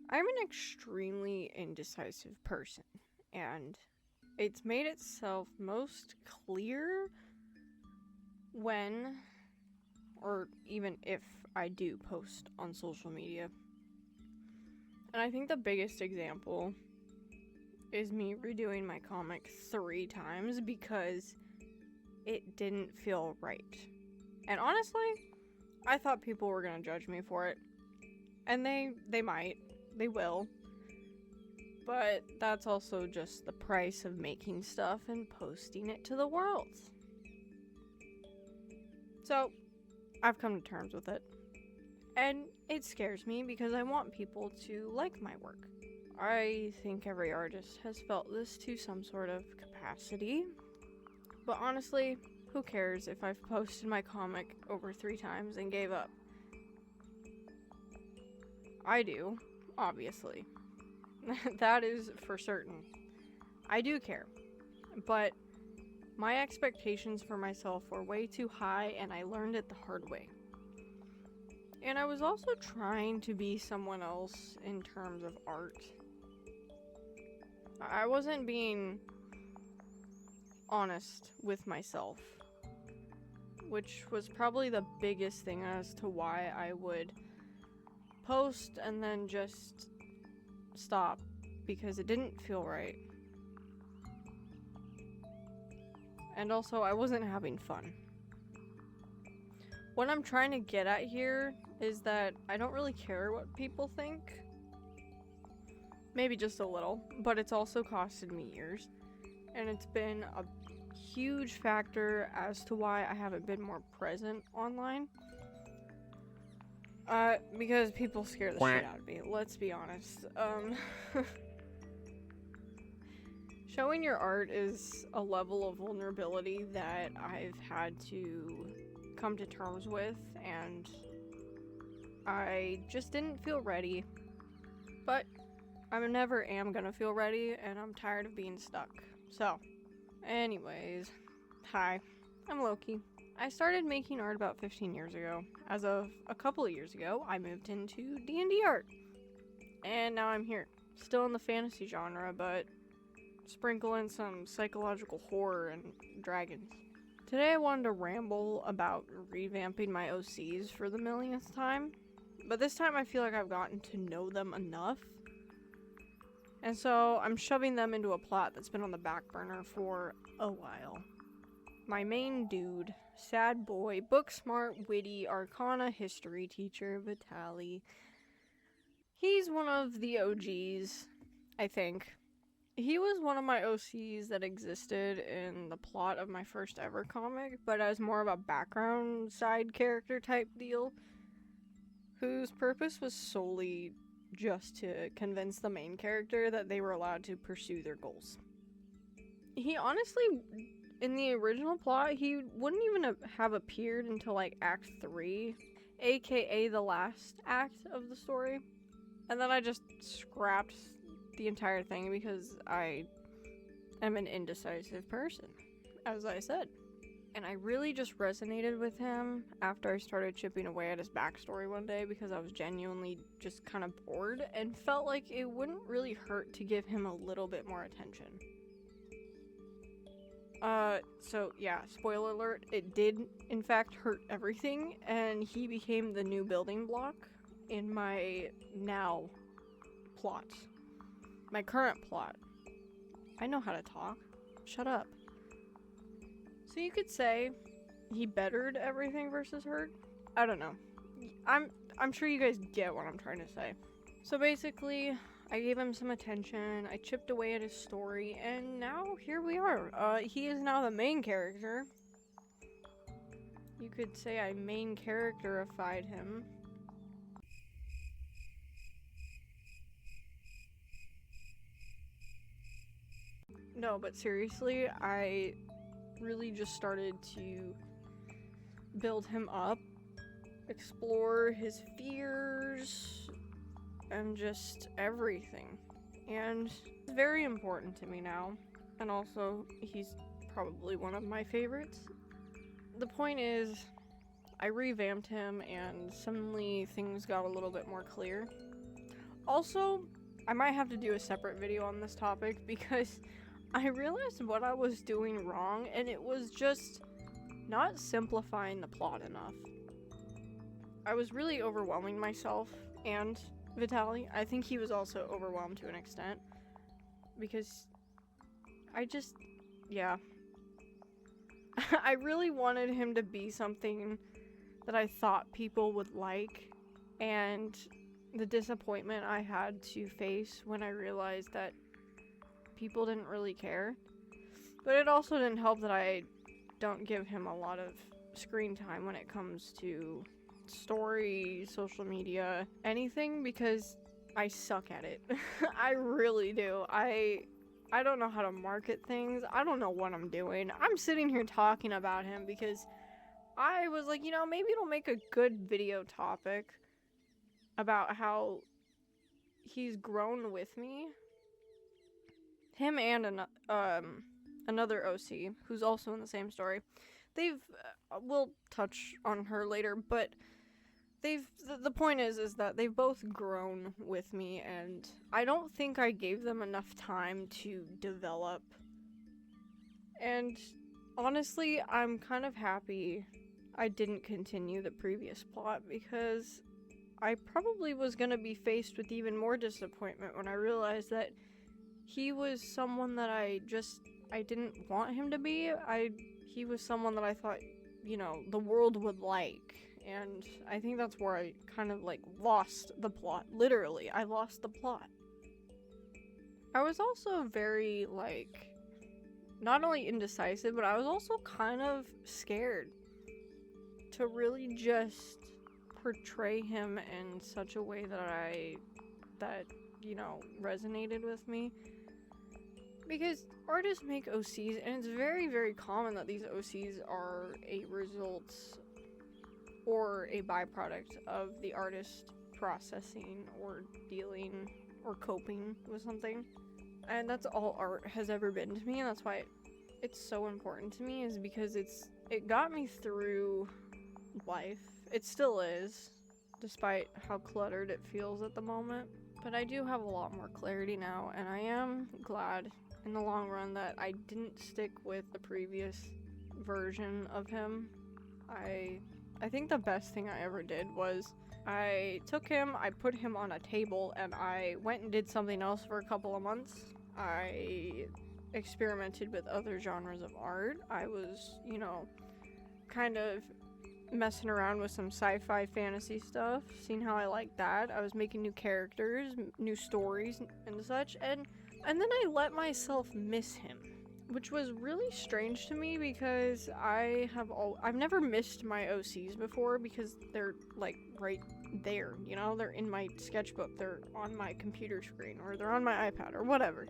I'm an extremely indecisive person, and it's made itself most clear when, or even if, I do post on social media. And I think the biggest example is me redoing my comic 3 times because it didn't feel right. And honestly, I thought people were gonna judge me for it. And they might. They will. But that's also just the price of making stuff and posting it to the world. So, I've come to terms with it. And it scares me because I want people to like my work. I think every artist has felt this to some sort of capacity. But honestly, who cares if I've posted my comic over 3 times and gave up? I do, obviously. That is for certain. I do care. But my expectations for myself were way too high, and I learned it the hard way. And I was also trying to be someone else in terms of art. I wasn't being honest with myself, which was probably the biggest thing as to why I would post and then just stop, because it didn't feel right. And also, I wasn't having fun. What I'm trying to get at here is that I don't really care what people think. Maybe just a little, but it's also costed me years. And it's been a huge factor as to why I haven't been more present online. Because people scare the shit out of me, let's be honest. Showing your art is a level of vulnerability that I've had to come to terms with, and I just didn't feel ready. But I never am gonna feel ready, and I'm tired of being stuck. So, anyways, hi, I'm Loki. I started making art about 15 years ago. As of a couple of years ago, I moved into D&D art. And now I'm here. Still in the fantasy genre, but sprinkle in some psychological horror and dragons. Today I wanted to ramble about revamping my OCs for the millionth time. But this time I feel like I've gotten to know them enough. And so I'm shoving them into a plot that's been on the back burner for a while. My main dude, sad boy, book smart, witty, arcana history teacher, Vitaly. He's one of the OGs, I think. He was one of my OCs that existed in the plot of my first ever comic, but as more of a background side character type deal, whose purpose was solely just to convince the main character that they were allowed to pursue their goals. He honestly, in the original plot, he wouldn't even have appeared until like Act 3, aka the last act of the story. And then I just scrapped the entire thing because I am an indecisive person, as I said. And I really just resonated with him after I started chipping away at his backstory one day because I was genuinely just kind of bored and felt like it wouldn't really hurt to give him a little bit more attention. So yeah, spoiler alert, it did in fact hurt everything, and he became the new building block in my now plot. My current plot. I know how to talk. Shut up. So you could say he bettered everything versus hurt? I don't know. I'm sure you guys get what I'm trying to say. So basically, I gave him some attention, I chipped away at his story, and now here we are. He is now the main character. You could say I main characterified him. No, but seriously, I really just started to build him up, explore his fears, and just everything. And it's very important to me now. And also, he's probably one of my favorites. The point is, I revamped him and suddenly things got a little bit more clear. Also, I might have to do a separate video on this topic because I realized what I was doing wrong, and it was just not simplifying the plot enough. I was really overwhelming myself and Vitaly. I think he was also overwhelmed to an extent because yeah. I really wanted him to be something that I thought people would like, and the disappointment I had to face when I realized that people didn't really care. But it also didn't help that I don't give him a lot of screen time when it comes to story, social media, anything, because I suck at it. I really do. I don't know how to market things. I don't know what I'm doing. I'm sitting here talking about him because I was like, maybe it'll make a good video topic about how he's grown with me. Him and another OC who's also in the same story. We'll touch on her later, but the point is that they've both grown with me, and I don't think I gave them enough time to develop. And honestly, I'm kind of happy I didn't continue the previous plot, because I probably was gonna be faced with even more disappointment when I realized that he was someone that I didn't want him to be. He was someone that I thought, the world would like. And I think that's where I kind of, lost the plot. Literally, I lost the plot. I was also very, not only indecisive, but I was also kind of scared to really just portray him in such a way that resonated with me. Because artists make OCs, and it's very, very common that these OCs are a result or a byproduct of the artist processing or dealing or coping with something. And that's all art has ever been to me, and that's why it's so important to me, is because it got me through life. It still is, despite how cluttered it feels at the moment. But I do have a lot more clarity now, and I am glad in the long run that I didn't stick with the previous version of him. I think the best thing I ever did was I took him, I put him on a table, and I went and did something else for a couple of months. I experimented with other genres of art. I was, kind of messing around with some sci-fi fantasy stuff, seeing how I liked that. I was making new characters, new stories, and such, and then I let myself miss him, which was really strange to me because I've never missed my OCs before, because they're right there, they're in my sketchbook, they're on my computer screen, or they're on my iPad, or whatever.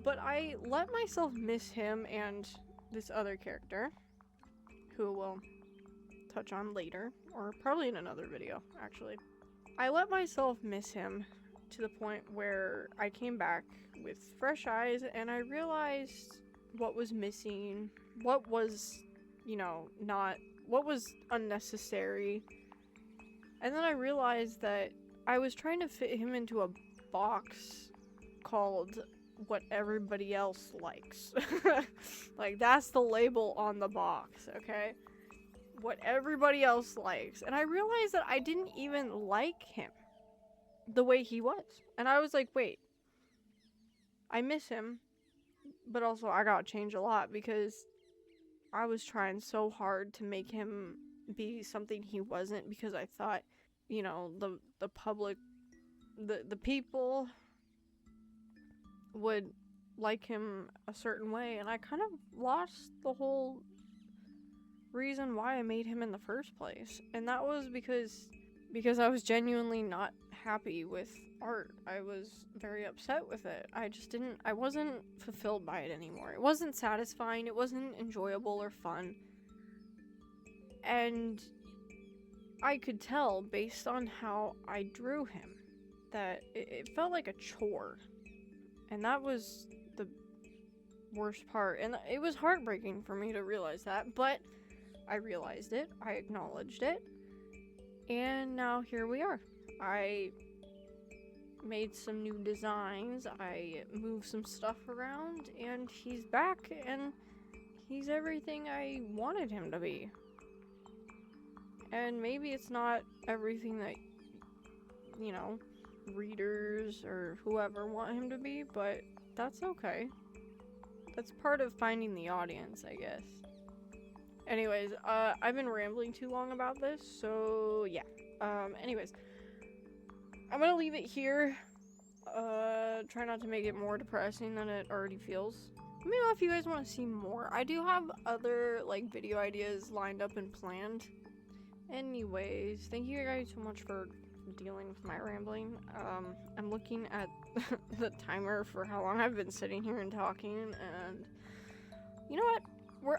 But I let myself miss him and this other character, who we'll touch on later, or probably in another video, actually. I let myself miss him to the point where I came back with fresh eyes, and I realized what was missing, what was, what was unnecessary. And then I realized that I was trying to fit him into a box called what everybody else likes. That's the label on the box, okay? What everybody else likes. And I realized that I didn't even like him the way he was. And I was like, wait, I miss him, but also I gotta change a lot, because I was trying so hard to make him be something he wasn't, because I thought, the public, the people would like him a certain way, and I kind of lost the whole reason why I made him in the first place. And that was because I was genuinely not happy with art. I was very upset with it. I wasn't fulfilled by it anymore. It wasn't satisfying, it wasn't enjoyable or fun. And I could tell, based on how I drew him, that it felt like a chore. And that was the worst part. And it was heartbreaking for me to realize that, but I realized it, I acknowledged it, and now here we are. I made some new designs, I moved some stuff around, and he's back, and he's everything I wanted him to be. And maybe it's not everything that, you know, readers or whoever want him to be, but that's okay. That's part of finding the audience, I guess. Anyways, I've been rambling too long about this, so yeah. Anyways, I'm gonna leave it here. Try not to make it more depressing than it already feels. Let me know if you guys want to see more. I do have other, like, video ideas lined up and planned. Anyways, thank you guys so much for dealing with my rambling. I'm looking at the timer for how long I've been sitting here and talking, and you know what?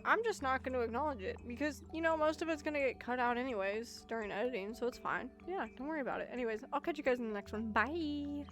I'm just not going to acknowledge it, because, you know, most of it's going to get cut out anyways during editing, so it's fine. Yeah, don't worry about it. Anyways, I'll catch you guys in the next one. Bye!